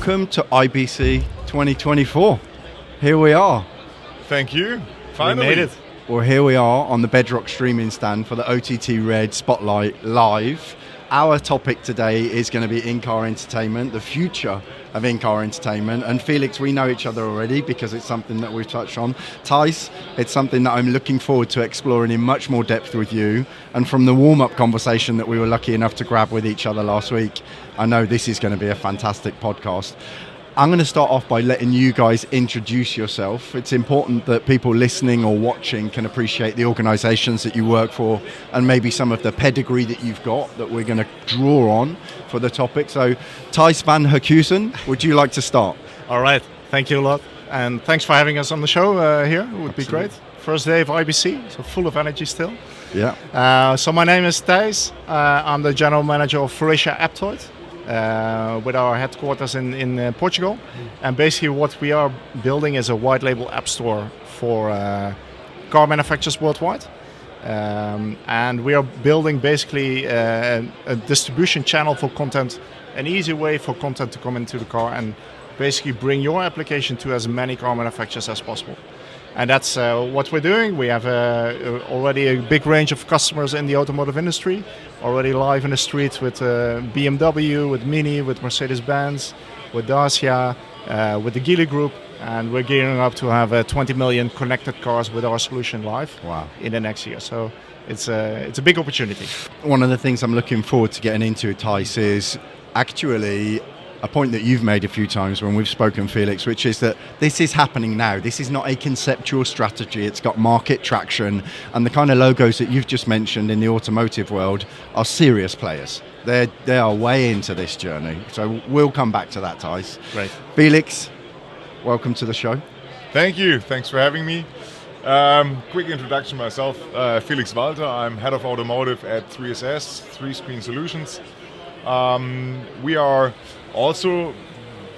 welcome to IBC 2024. Here we are. Thank you. Finally. We made it. Well, here we are on the Bedrock streaming stand for the OTT Red Spotlight Live. Our topic today is going to be in-car entertainment, the future of in-car entertainment. And Felix, we know each other already because it's something that we've touched on. Thijs, it's something that I'm looking forward to exploring in much more depth with you. And from the warm-up conversation that we were lucky enough to grab with each other last week, I know this is going to be a fantastic podcast. I'm going to start off by letting you guys introduce yourself. It's important that people listening or watching can appreciate the organizations that you work for and maybe some of the pedigree that you've got that we're going to draw on for the topic. So, Thijs van Herkhuizen, would you like to start? All right. Thank you a lot. And thanks for having us on the show here. It would be great. First day of IBC, so full of energy still. Yeah. So my name is Thijs. I'm the general manager of Faurecia Aptoid. With our headquarters in Portugal, and basically what we are building is a white label app store for car manufacturers worldwide, and we are building basically a distribution channel for content, an easy way for content to come into the car and basically bring your application to as many car manufacturers as possible. And that's what we're doing. We have already a big range of customers in the automotive industry, already live in the streets with BMW, with Mini, with Mercedes-Benz, with Dacia, with the Geely Group, and we're gearing up to have 20 million connected cars with our solution live in the next year. So it's a big opportunity. One of the things I'm looking forward to getting into, Thijs, is actually a point that you've made a few times when we've spoken, Felix, which is that this is happening now. This is not a conceptual strategy. It's got market traction, and the kind of logos that you've just mentioned in the automotive world are serious players. They are way into this journey. So we'll come back to that, Thijs. Right. Felix, welcome to the show. Thank you. Thanks for having me. Quick introduction myself. Felix Walter. I'm head of automotive at 3SS, 3Screen Solutions. We are also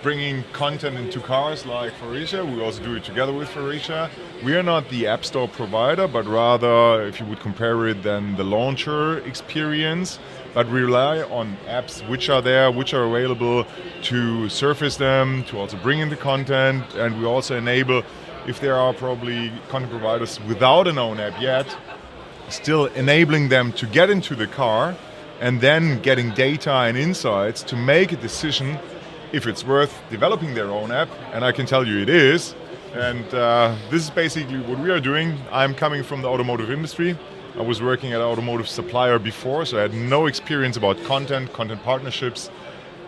bringing content into cars like Faurecia. We also do it together with Faurecia. We are not the app store provider, but rather, if you would compare it, then the launcher experience. But we rely on apps which are there, which are available to surface them, to also bring in the content. And we also enable, if there are probably content providers without an own app yet, still enabling them to get into the car and then getting data and insights to make a decision if it's worth developing their own app. And I can tell you it is. And this is basically what we are doing. I'm coming from the automotive industry. I was working at an automotive supplier before, so I had no experience about content partnerships,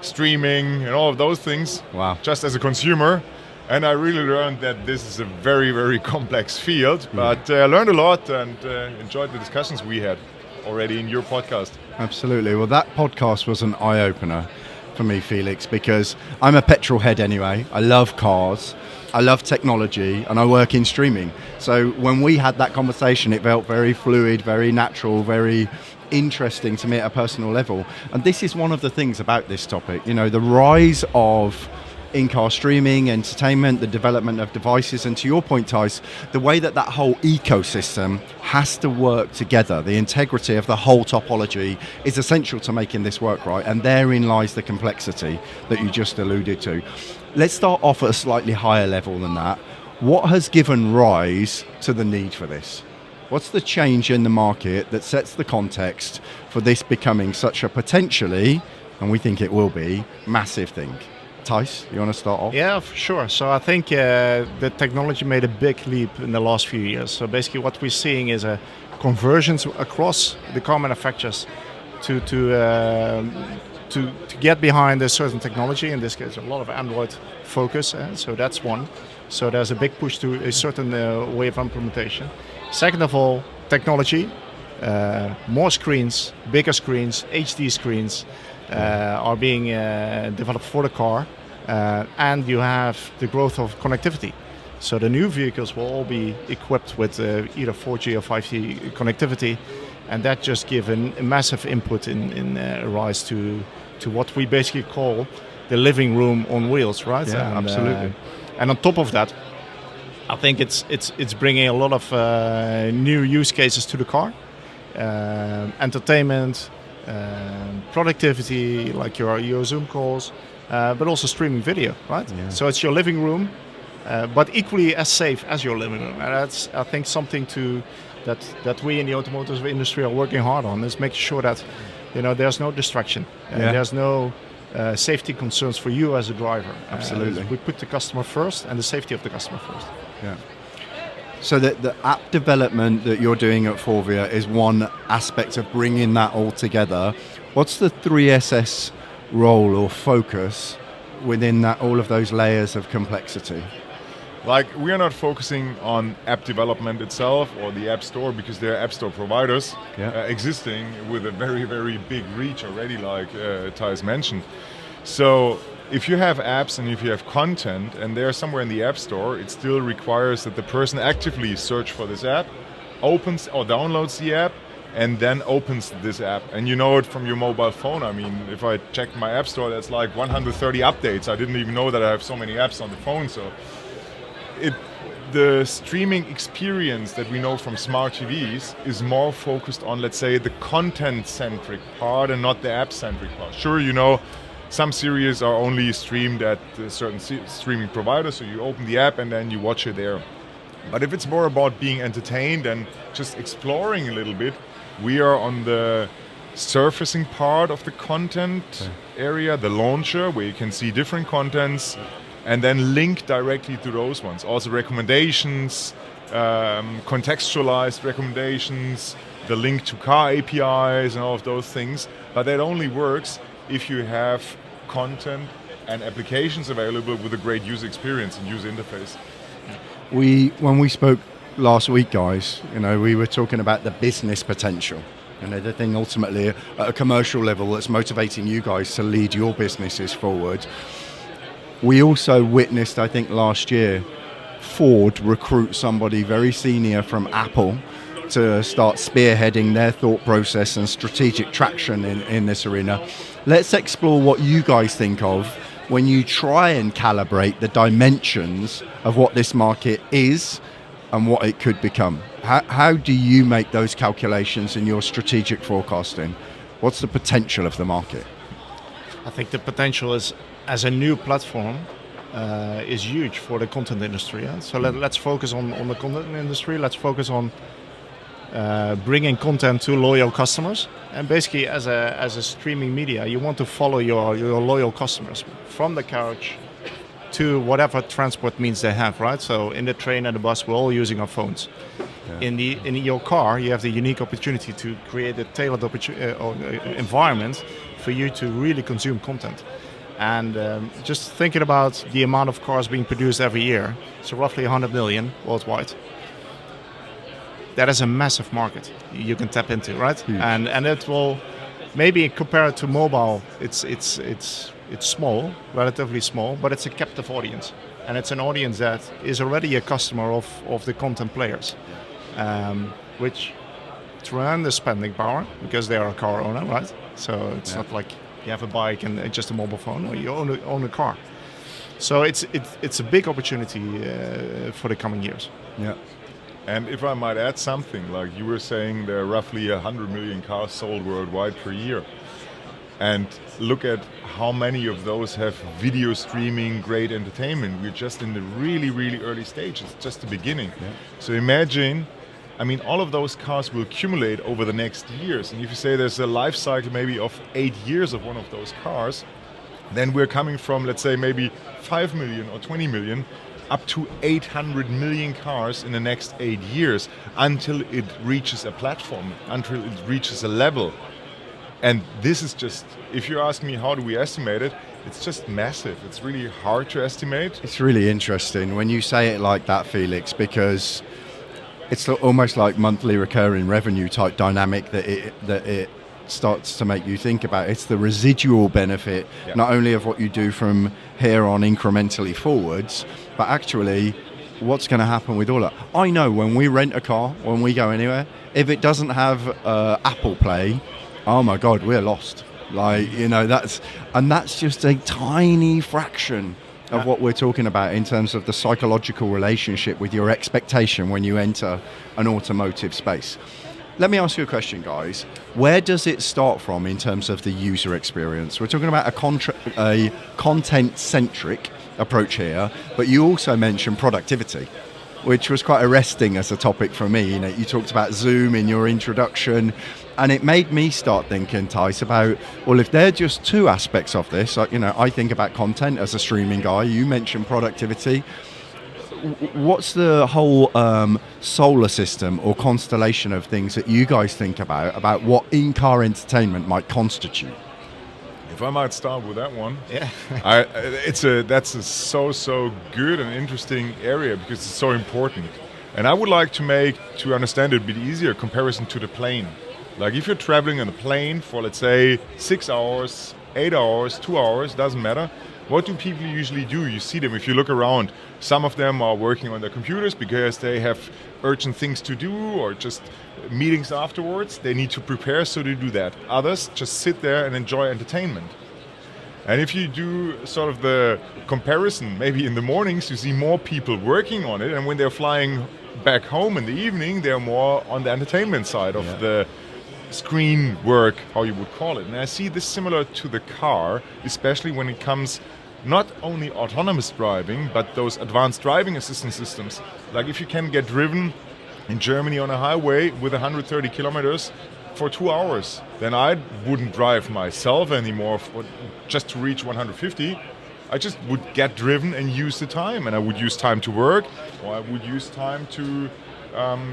streaming, and all of those things. Wow. Just as a consumer. And I really learned that this is a very, very complex field. But I learned a lot and enjoyed the discussions we had already in your podcast. Absolutely. Well, that podcast was an eye-opener for me, Felix, because I'm a petrol head anyway. I love cars, I love technology, and I work in streaming. So when we had that conversation, it felt very fluid, very natural, very interesting to me at a personal level. And this is one of the things about this topic, you know, the rise of in-car streaming, entertainment, the development of devices, and to your point, Thijs, the way that whole ecosystem has to work together, the integrity of the whole topology is essential to making this work right, and therein lies the complexity that you just alluded to. Let's start off at a slightly higher level than that. What has given rise to the need for this? What's the change in the market that sets the context for this becoming such a potentially, and we think it will be, massive thing? Thijs, you want to start off? Yeah, for sure. So I think the technology made a big leap in the last few years. So basically what we're seeing is a convergence across the car manufacturers to get behind a certain technology. In this case, a lot of Android focus. So that's one. So there's a big push to a certain way of implementation. Second of all, technology. More screens, bigger screens, HD screens are being developed for the car, and you have the growth of connectivity. So the new vehicles will all be equipped with either 4G or 5G connectivity, and that just gives a massive input in rise to what we basically call the living room on wheels, right? Yeah, and, absolutely. And on top of that, I think it's bringing a lot of new use cases to the car, entertainment, productivity, like your Zoom calls, but also streaming video, right? Yeah. So it's your living room, but equally as safe as your living room. And that's, I think, something that we in the automotive industry are working hard on, is making sure that there's no distraction, there's no safety concerns for you as a driver. Absolutely. We put the customer first and the safety of the customer first. Yeah. So the app development that you're doing at Forvia is one aspect of bringing that all together. What's the 3SS role or focus within that, all of those layers of complexity? Like, we are not focusing on app development itself or the app store, because there are app store providers existing with a very, very big reach already, like Thijs mentioned. So if you have apps and if you have content and they're somewhere in the app store, it still requires that the person actively search for this app, opens or downloads the app, and then opens this app. And you know it from your mobile phone. I mean, if I check my app store, that's like 130 updates. I didn't even know that I have so many apps on the phone. So the streaming experience that we know from smart TVs is more focused on, let's say, the content-centric part and not the app-centric part. Sure, some series are only streamed at a certain streaming provider, so you open the app and then you watch it there. But if it's more about being entertained and just exploring a little bit, we are on the surfacing part of the content area, the launcher, where you can see different contents and then link directly to those ones. Also recommendations, contextualized recommendations, the link to car APIs and all of those things. But that only works if you have content and applications available with a great user experience and user interface. When we spoke last week, guys, we were talking about the business potential. The thing ultimately at a commercial level that's motivating you guys to lead your businesses forward. We also witnessed, I think last year, Ford recruit somebody very senior from Apple to start spearheading their thought process and strategic traction in this arena. Let's explore what you guys think of when you try and calibrate the dimensions of what this market is and what it could become. How do you make those calculations in your strategic forecasting? What's the potential of the market? I think the potential is, as a new platform, is huge for the content industry. So let's focus on the content industry. Let's focus on bringing content to loyal customers. And basically, as a streaming media, you want to follow your loyal customers from the couch to whatever transport means they have, right? So in the train and the bus, we're all using our phones. Yeah. In your car, you have the unique opportunity to create a tailored environment for you to really consume content. And just thinking about the amount of cars being produced every year, so roughly 100 million worldwide. That is a massive market you can tap into, right? Huge. And it will, maybe compared to mobile, it's small, relatively small, but it's a captive audience, and it's an audience that is already a customer of the content players, which tremendous spending power because they are a car owner, right? So it's not like you have a bike and just a mobile phone, or you own a car. So it's a big opportunity for the coming years. Yeah. And if I might add something, like you were saying, there are roughly 100 million cars sold worldwide per year. And look at how many of those have video streaming, great entertainment. We're just in the really, really early stages, just the beginning. Yeah. So imagine, all of those cars will accumulate over the next years. And if you say there's a life cycle maybe of 8 years of one of those cars, then we're coming from, let's say, maybe 5 million or 20 million up to 800 million cars in the next 8 years until it reaches a platform, until it reaches a level. And this is just, if you ask me how do we estimate it, it's just massive. It's really hard to estimate. It's really interesting when you say it like that, Felix, because it's almost like monthly recurring revenue type dynamic that it starts to make you think about. It's the residual benefit, not only of what you do from here on incrementally forwards, but actually what's going to happen with all that. I know when we rent a car, when we go anywhere, if it doesn't have Apple Play, oh my God, we're lost. That's just a tiny fraction of what we're talking about in terms of the psychological relationship with your expectation when you enter an automotive space. let me ask you a question, guys. Where does it start from in terms of the user experience? We're talking about a content-centric approach here, but you also mentioned productivity, which was quite arresting as a topic for me. You talked about Zoom in your introduction, and it made me start thinking, Thijs, about, well, if they're just two aspects of this, I think about content as a streaming guy. You mentioned productivity. What's the whole solar system or constellation of things that you guys think about what in-car entertainment might constitute? If I might start with that one, Yeah. that's a so good and interesting area because it's so important. And I would like to understand it a bit easier, comparison to the plane. Like if you're traveling on a plane for, let's say, 6 hours, 8 hours, 2 hours, doesn't matter. What do people usually do? You see them if you look around. Some of them are working on their computers because they have urgent things to do or just meetings afterwards. They need to prepare, so they do that. Others just sit there and enjoy entertainment. And if you do sort of the comparison, maybe in the mornings you see more people working on it, and when they're flying back home in the evening, they're more on the entertainment side of the screen work, how you would call it. And I see this similar to the car, especially when it comes not only autonomous driving, but those advanced driving assistance systems. Like if you can get driven in Germany on a highway with 130 kilometers for 2 hours, then I wouldn't drive myself anymore just to reach 150. I just would get driven and use the time, and I would use time to work, or I would use time to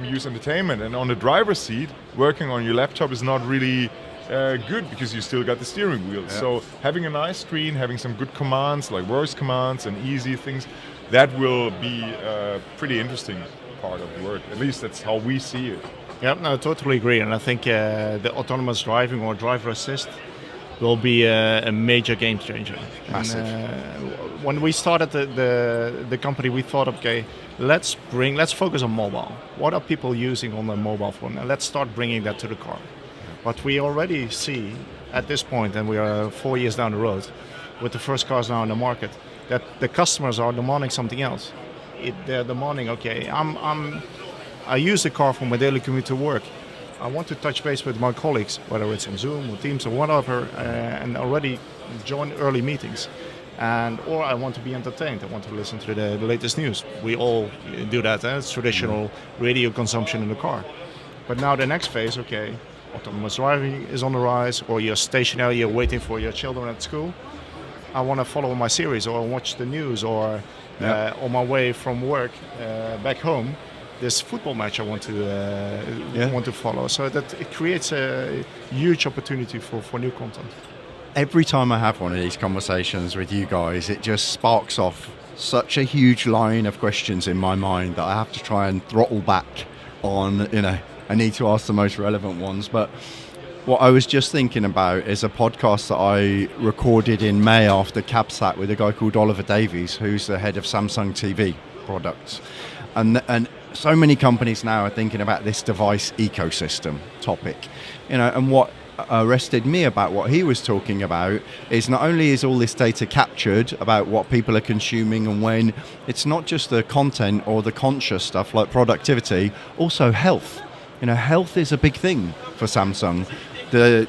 use entertainment. And on the driver's seat, working on your laptop is not really good because you still got the steering wheel. Yeah. So having a nice screen, having some good commands like voice commands and easy things, that will be a pretty interesting part of work. At least that's how we see it. Yeah, no, I totally agree. And I think the autonomous driving or driver assist will be a major game changer. Massive. And, when we started the company, we thought, okay, let's focus on mobile. What are people using on their mobile phone? And let's start bringing that to the car. But we already see at this point, and we are 4 years down the road, with the first cars now in the market, that the customers are demanding something else. They're demanding, okay, I use the car for my daily commute to work. I want to touch base with my colleagues, whether it's on Zoom or Teams or whatever, and already join early meetings. Or I want to be entertained. I want to listen to the latest news. We all do that. It's traditional radio consumption in the car. But now the next phase, okay, autonomous driving is on the rise, or you're stationary, you're waiting for your children at school. I want to follow my series or watch the news, or on my way from work back home, this football match I want to follow. So that it creates a huge opportunity for new content. Every time I have one of these conversations with you guys, it just sparks off such a huge line of questions in my mind that I have to try and throttle back on, I need to ask the most relevant ones. But what I was just thinking about is a podcast that I recorded in May after CabSat with a guy called Oliver Davies, who's the head of Samsung TV products. And so many companies now are thinking about this device ecosystem topic, and what arrested me about what he was talking about is not only is all this data captured about what people are consuming and when, it's not just the content or the conscious stuff like productivity, also health. Health is a big thing for Samsung. The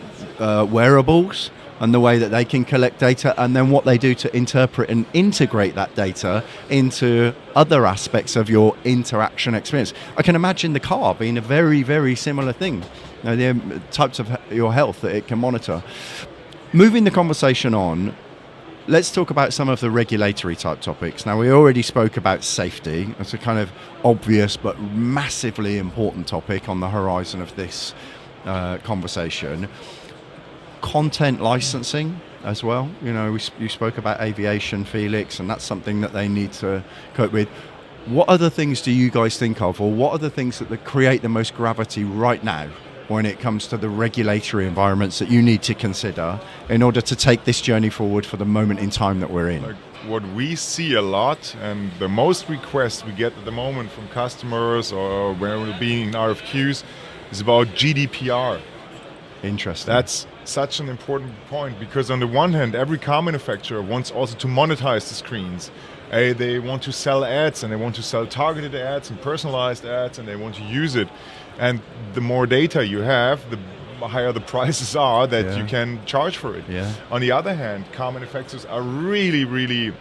wearables and the way that they can collect data, and then what they do to interpret and integrate that data into other aspects of your interaction experience. I can imagine the car being a very, very similar thing. The types of your health that it can monitor. Moving the conversation on, let's talk about some of the regulatory type topics. Now, we already spoke about safety. It's a kind of obvious but massively important topic on the horizon of this conversation. Content licensing as well. You spoke about aviation, Felix, and that's something that they need to cope with. What other things do you guys think of, or what are the things that create the most gravity right now when it comes to the regulatory environments that you need to consider in order to take this journey forward for the moment in time that we're in? What we see a lot, and the most requests we get at the moment from customers or where we're being in RFQs, is about GDPR. Interesting. That's such an important point because on the one hand, every car manufacturer wants also to monetize the screens. They want to sell ads, and they want to sell targeted ads and personalized ads, and they want to use it. And the more data you have, the higher the prices are that you can charge for it. Yeah. On the other hand, car manufacturers are really, really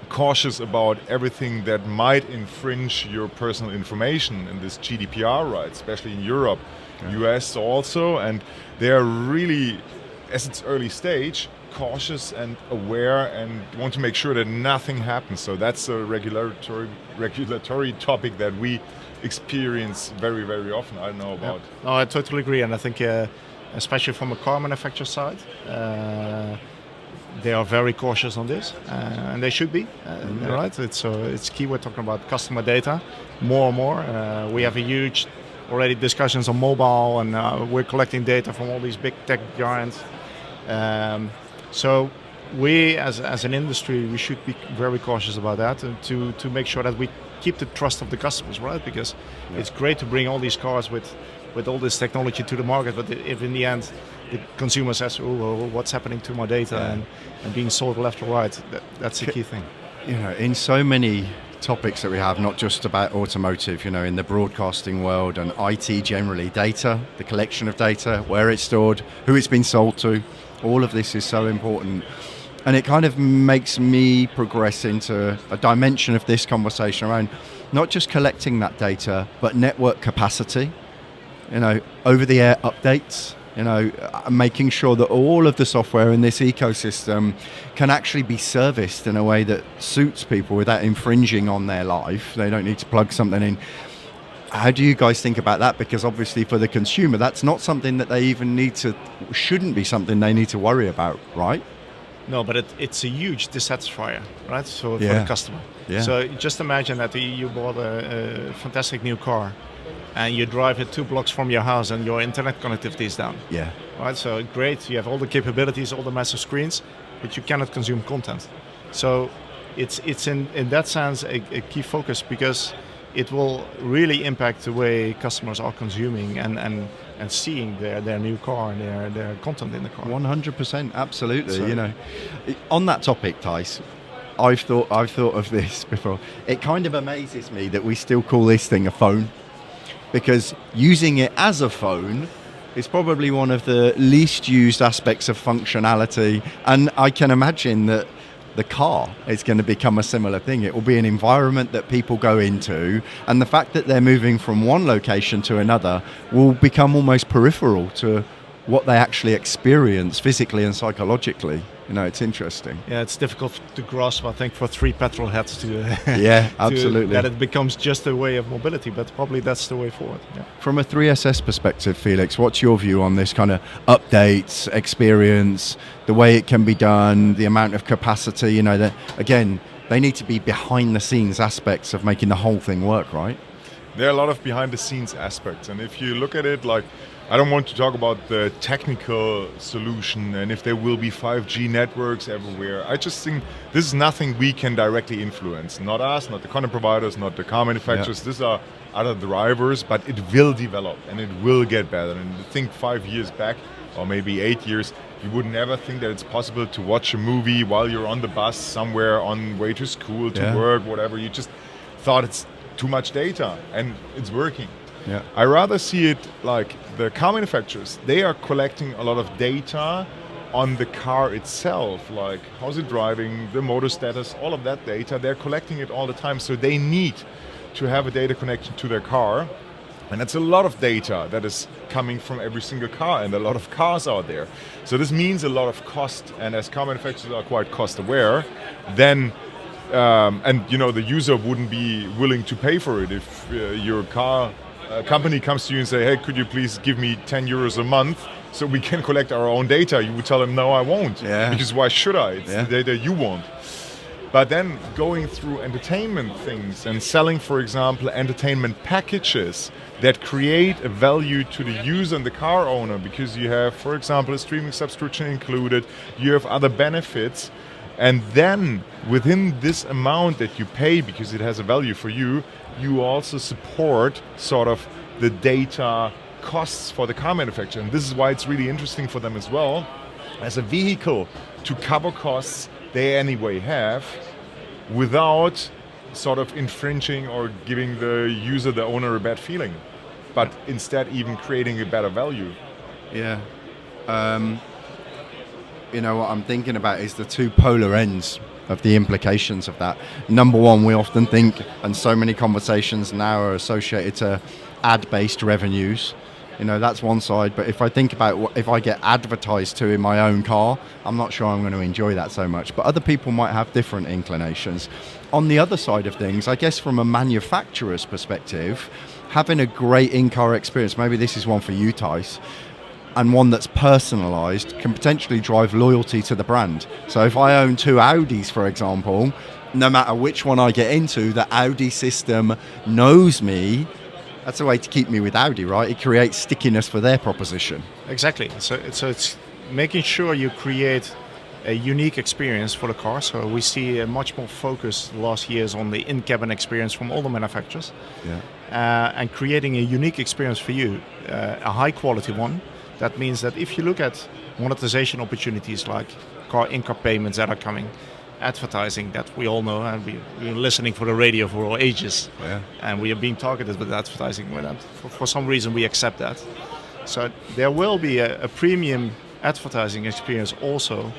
cautious about everything that might infringe your personal information in this GDPR right, especially in Europe, US also, and they are really, as it's early stage, cautious and aware and want to make sure that nothing happens. So that's a regulatory topic that we experience very, very often. I don't know about. No, I totally agree, and I think especially from a car manufacturer side, they are very cautious on this, and they should be. Right? It's key. We're talking about customer data more and more. We have a huge already discussions on mobile, and we're collecting data from all these big tech giants. So we, as an industry, we should be very cautious about that, and to make sure that we keep the trust of the customers, right? Because it's great to bring all these cars with all this technology to the market, but if in the end the consumer says, "Oh, well, what's happening to my data?" and being sold left or right, that's the key thing. In so many topics that we have, not just about automotive, in the broadcasting world and IT generally, data, the collection of data, where it's stored, who it's been sold to, all of this is so important. And it kind of makes me progress into a dimension of this conversation around not just collecting that data, but network capacity, over-the-air updates, making sure that all of the software in this ecosystem can actually be serviced in a way that suits people without infringing on their life. They don't need to plug something in. How do you guys think about that? Because obviously for the consumer, that's not something that they even shouldn't be something they need to worry about, right? No, but it's a huge dissatisfier, right? So for the customer. Yeah. So just imagine that you bought a fantastic new car, and you drive it 2 blocks from your house, and your internet connectivity is down. Yeah. Right. So great, you have all the capabilities, all the massive screens, but you cannot consume content. So it's in that sense a key focus, because it will really impact the way customers are consuming and seeing their new car and their content in the car. 100%, absolutely. On that topic, Thijs, I've thought of this before. It kind of amazes me that we still call this thing a phone, because using it as a phone is probably one of the least used aspects of functionality, and I can imagine that the car is going to become a similar thing. It will be an environment that people go into, and the fact that they're moving from one location to another will become almost peripheral to what they actually experience physically and psychologically. It's interesting. Yeah, it's difficult to grasp, I think, for 3 petrol heads to yeah, absolutely. that it becomes just a way of mobility, but probably that's the way forward. Yeah. From a 3SS perspective, Felix, what's your view on this kind of updates, experience, the way it can be done, the amount of capacity? That again, they need to be behind the scenes aspects of making the whole thing work, right? There are a lot of behind the scenes aspects, and if you look at it, I don't want to talk about the technical solution and if there will be 5G networks everywhere. I just think this is nothing we can directly influence. Not us, not the content providers, not the car manufacturers. These are other drivers, but it will develop and it will get better. And I think 5 years back, or maybe 8 years, you would never think that it's possible to watch a movie while you're on the bus somewhere on way to school, to work, whatever. You just thought it's too much data, and it's working. Yeah. I rather see it like the car manufacturers, they are collecting a lot of data on the car itself, like how's it driving, the motor status, all of that data, they're collecting it all the time, so they need to have a data connection to their car. And that's a lot of data that is coming from every single car, and a lot of cars out there. So this means a lot of cost, and as car manufacturers are quite cost aware, then the user wouldn't be willing to pay for it if your car company comes to you and say, hey, could you please give me 10 euros a month so we can collect our own data? You would tell them, no, I won't. Yeah. Because why should I? It's the data you want. But then going through entertainment things and selling, for example, entertainment packages that create a value to the user and the car owner, because you have, for example, a streaming subscription included, you have other benefits, and then within this amount that you pay because it has a value for you, you also support sort of the data costs for the car manufacturer. And this is why it's really interesting for them as well, as a vehicle to cover costs they anyway have, without sort of infringing or giving the user, the owner, a bad feeling, but instead even creating a better value. Yeah. What I'm thinking about is the two polar ends of the implications of that. Number one, we often think, and so many conversations now are associated to ad-based revenues. That's one side, but if I think about if I get advertised to in my own car, I'm not sure I'm going to enjoy that so much, but other people might have different inclinations. On the other side of things, I guess from a manufacturer's perspective, having a great in-car experience, maybe this is one for you, Thijs, and one that's personalized can potentially drive loyalty to the brand. So if I own two Audis, for example, no matter which one I get into, the Audi system knows me. That's a way to keep me with Audi, right? It creates stickiness for their proposition. Exactly. So it's making sure you create a unique experience for the car. So we see a much more focus the last years on the in-cabin experience from all the manufacturers. Yeah. And creating a unique experience for you, a high-quality one. That means that if you look at monetization opportunities like car in-car payments that are coming, advertising that we all know, and we've been listening for the radio for all ages, and we are being targeted with advertising with that. For some reason we accept that. So there will be a premium advertising experience also,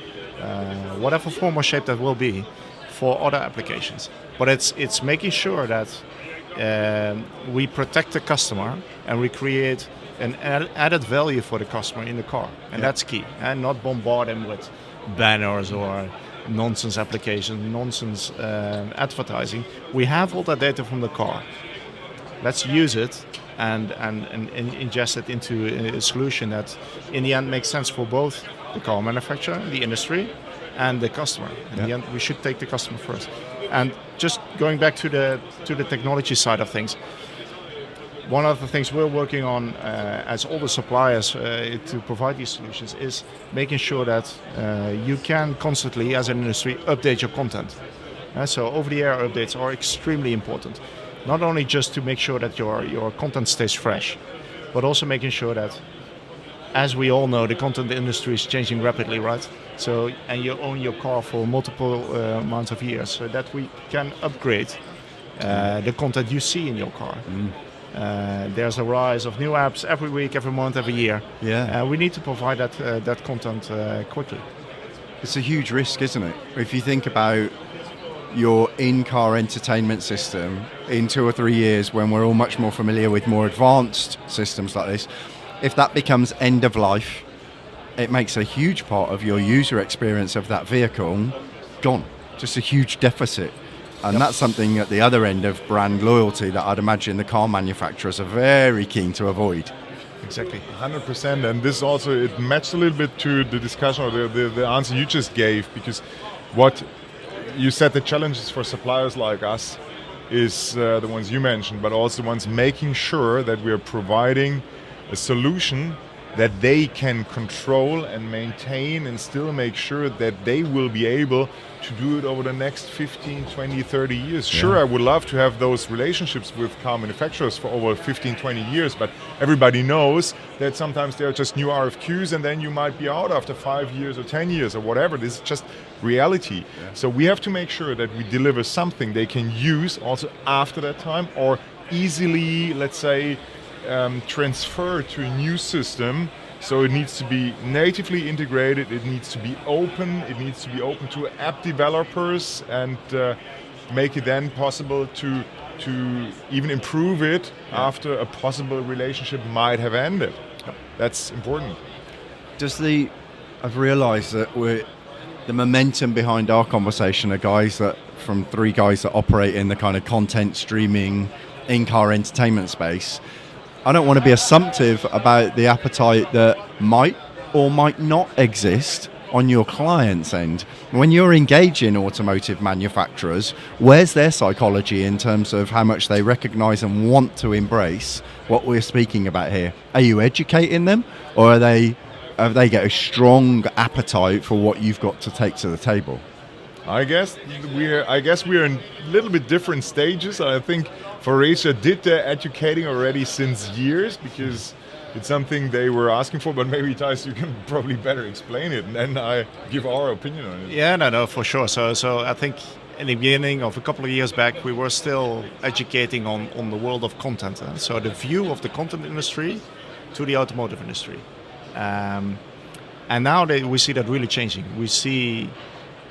whatever form or shape that will be, for other applications. But it's making sure that we protect the customer and we create an added value for the customer in the car, and that's key, and not bombard them with banners or nonsense applications, nonsense advertising. We have all that data from the car. Let's use it and ingest it into a solution that in the end makes sense for both the car manufacturer, the industry, and the customer. In the end, we should take the customer first. And just going back to the technology side of things, one of the things we're working on as all the suppliers to provide these solutions is making sure that you can constantly, as an industry, update your content. So over-the-air updates are extremely important. Not only just to make sure that your content stays fresh, but also making sure that, as we all know, the content industry is changing rapidly, right? So, and you own your car for multiple amounts of years, so that we can upgrade the content you see in your car. There's a rise of new apps every week, every month, every year. We need to provide that content quickly. It's a huge risk, isn't it? If you think about your in-car entertainment system in 2 or 3 years, when we're all much more familiar with more advanced systems like this, if that becomes end of life, it makes a huge part of your user experience of that vehicle gone. Just a huge deficit. And that's something at the other end of brand loyalty that I'd imagine the car manufacturers are very keen to avoid. Exactly, 100%. And this also, it matched a little bit to the discussion or the answer you just gave, because what you said, the challenges for suppliers like us is the ones you mentioned, but also the ones making sure that we are providing a solution that they can control and maintain and still make sure that they will be able to do it over the next 15, 20, 30 years. Sure, I would love to have those relationships with car manufacturers for over 15, 20 years, but everybody knows that sometimes there are just new RFQs and then you might be out after 5 years or 10 years or whatever. This is just reality. So we have to make sure that we deliver something they can use also after that time, or easily, let's say, transfer to a new system. So it needs to be natively integrated, it needs to be open, it needs to be open to app developers, and make it then possible to even improve it after a possible relationship might have ended. That's important. I've realised that the momentum behind our conversation are from 3 guys that operate in the kind of content streaming in-car entertainment space. I don't want to be assumptive about the appetite that might or might not exist on your client's end. When you're engaging automotive manufacturers, where's their psychology in terms of how much they recognise and want to embrace what we're speaking about here? Are you educating them, or have they got a strong appetite for what you've got to take to the table? I guess we're in a little bit different stages. I think Faurecia did their educating already since years, because it's something they were asking for, but maybe Thijs, you can probably better explain it, and then I give our opinion on it. Yeah, no, for sure. So I think in the beginning of a couple of years back, we were still educating on the world of content. So the view of the content industry to the automotive industry. And now we see that really changing. We see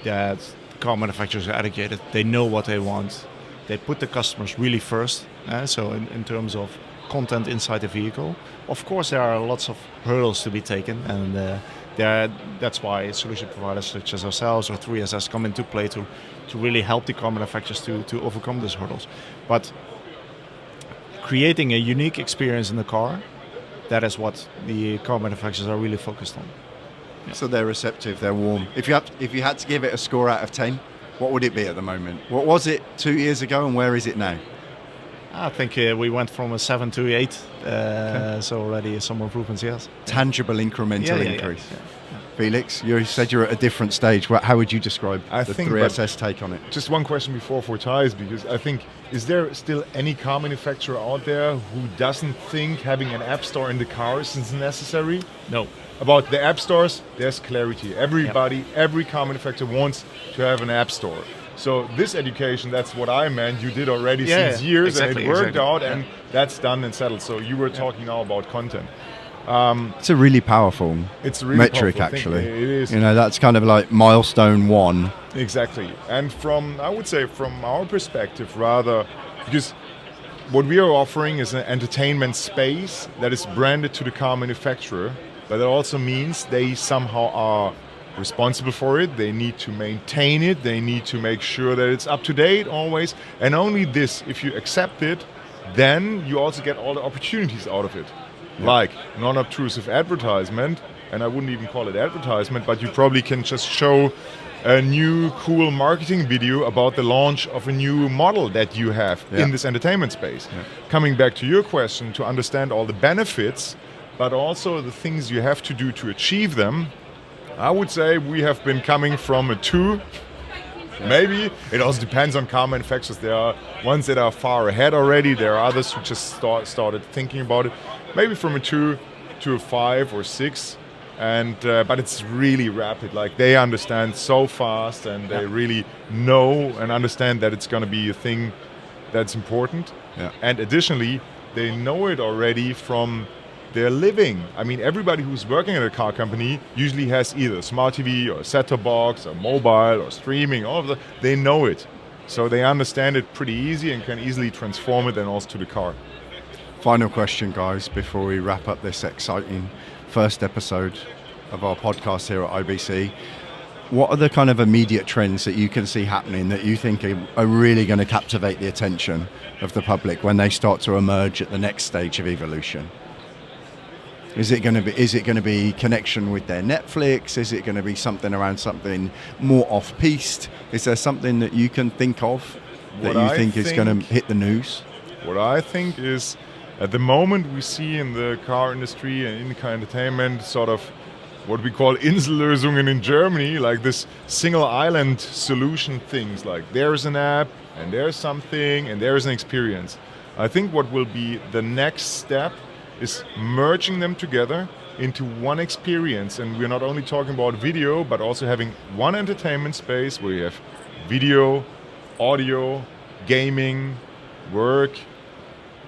that car manufacturers are educated. They know what they want. They put the customers really first. So in terms of content inside the vehicle, of course there are lots of hurdles to be taken, and that's why solution providers such as ourselves or 3SS come into play to really help the car manufacturers to overcome these hurdles. But creating a unique experience in the car, that is what the car manufacturers are really focused on. Yeah. So they're receptive, they're warm. If you had to give it a score out of 10, what would it be at the moment? What was it 2 years ago, and where is it now? I think we went from a 7 to 8, so already some improvements, yes. Tangible incremental increase. Yeah. Felix, you said you're at a different stage. How would you describe the 3SS take on it? Just one question before for Thijs, because I think, is there still any car manufacturer out there who doesn't think having an app store in the cars is necessary? No. About the app stores, there's clarity. Every car manufacturer wants to have an app store. So this education, that's what I meant, you did already since years, exactly, and it worked out, and that's done and settled. So you were talking now about content. It's a really powerful metric, actually. It is. That's kind of like milestone 1. Exactly. And I would say from our perspective, rather, because what we are offering is an entertainment space that is branded to the car manufacturer, but it also means they somehow are responsible for it. They need to maintain it. They need to make sure that it's up to date always. And only this, if you accept it, then you also get all the opportunities out of it. Yeah. Like non-obtrusive advertisement, and I wouldn't even call it advertisement, but you probably can just show a new cool marketing video about the launch of a new model that you have in this entertainment space. Yeah. Coming back to your question, to understand all the benefits, but also the things you have to do to achieve them, I would say we have been coming from a 2. Maybe. It also depends on car manufacturers. There are ones that are far ahead already. There are others who just started thinking about it. Maybe from a 2 to a 5 or 6. But it's really rapid. Like, they understand so fast, and they really know and understand that it's going to be a thing that's important. Yeah. And additionally, they know it already from their living. I mean, everybody who's working at a car company usually has either a smart TV or a set-top box or mobile or streaming, all of that. They know it. So they understand it pretty easy and can easily transform it then also to the car. Final question, guys, before we wrap up this exciting first episode of our podcast here at IBC. What are the kind of immediate trends that you can see happening that you think are really going to captivate the attention of the public when they start to emerge at the next stage of evolution? Is it going to be connection with their Netflix? Is it going to be something around something more off-piste? Is there something that you can think of that you think is going to hit the news? What I think is, at the moment we see in the car industry and in car entertainment sort of what we call Insellösungen in Germany, like this single island solution things, like there's an app and there's something and there's an experience. I think what will be the next step is merging them together into one experience. And we're not only talking about video, but also having one entertainment space where you have video, audio, gaming, work,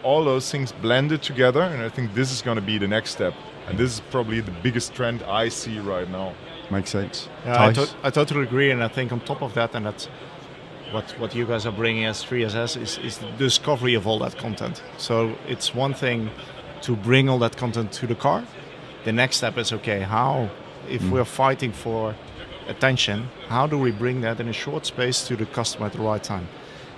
all those things blended together. And I think this is going to be the next step. And this is probably the biggest trend I see right now. Makes sense. Yeah, I totally agree. And I think on top of that, and that's what you guys are bringing as 3SS, is the discovery of all that content. So it's one thing to bring all that content to the car. The next step is, okay, if we're fighting for attention, how do we bring that in a short space to the customer at the right time?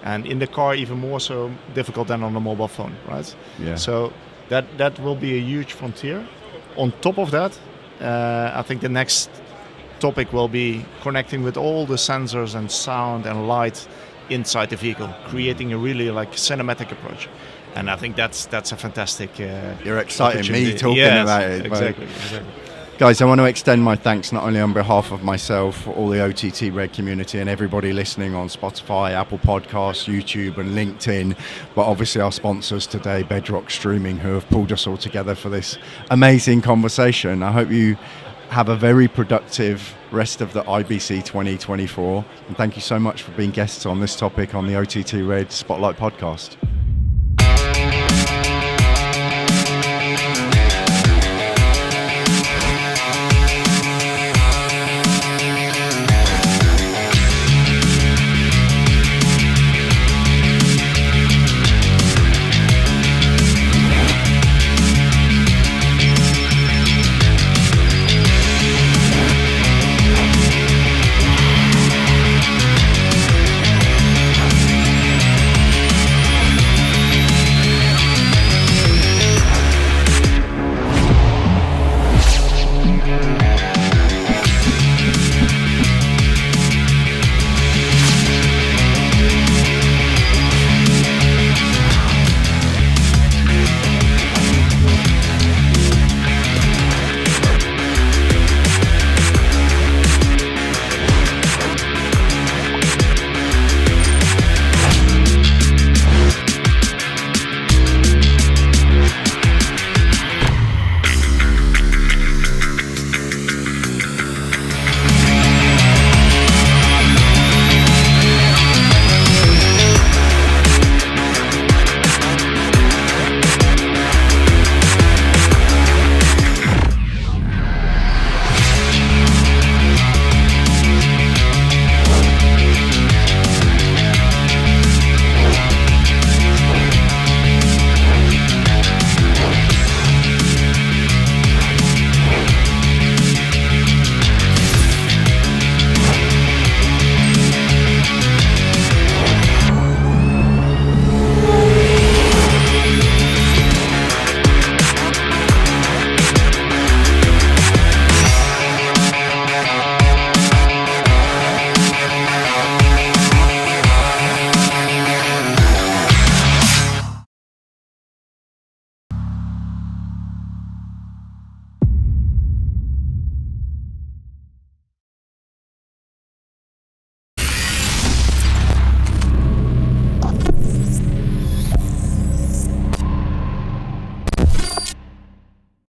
And in the car, even more so difficult than on a mobile phone, right? Yeah. So that will be a huge frontier. On top of that, I think the next topic will be connecting with all the sensors and sound and light inside the vehicle, creating a really cinematic approach. And I think that's a fantastic You're exciting me talking about it. Exactly. Guys, I want to extend my thanks not only on behalf of myself, all the OTT Red community and everybody listening on Spotify, Apple Podcasts, YouTube and LinkedIn, but obviously our sponsors today, Bedrock Streaming, who have pulled us all together for this amazing conversation. I hope you have a very productive rest of the IBC 2024. And thank you so much for being guests on this topic on the OT2 Red Spotlight podcast.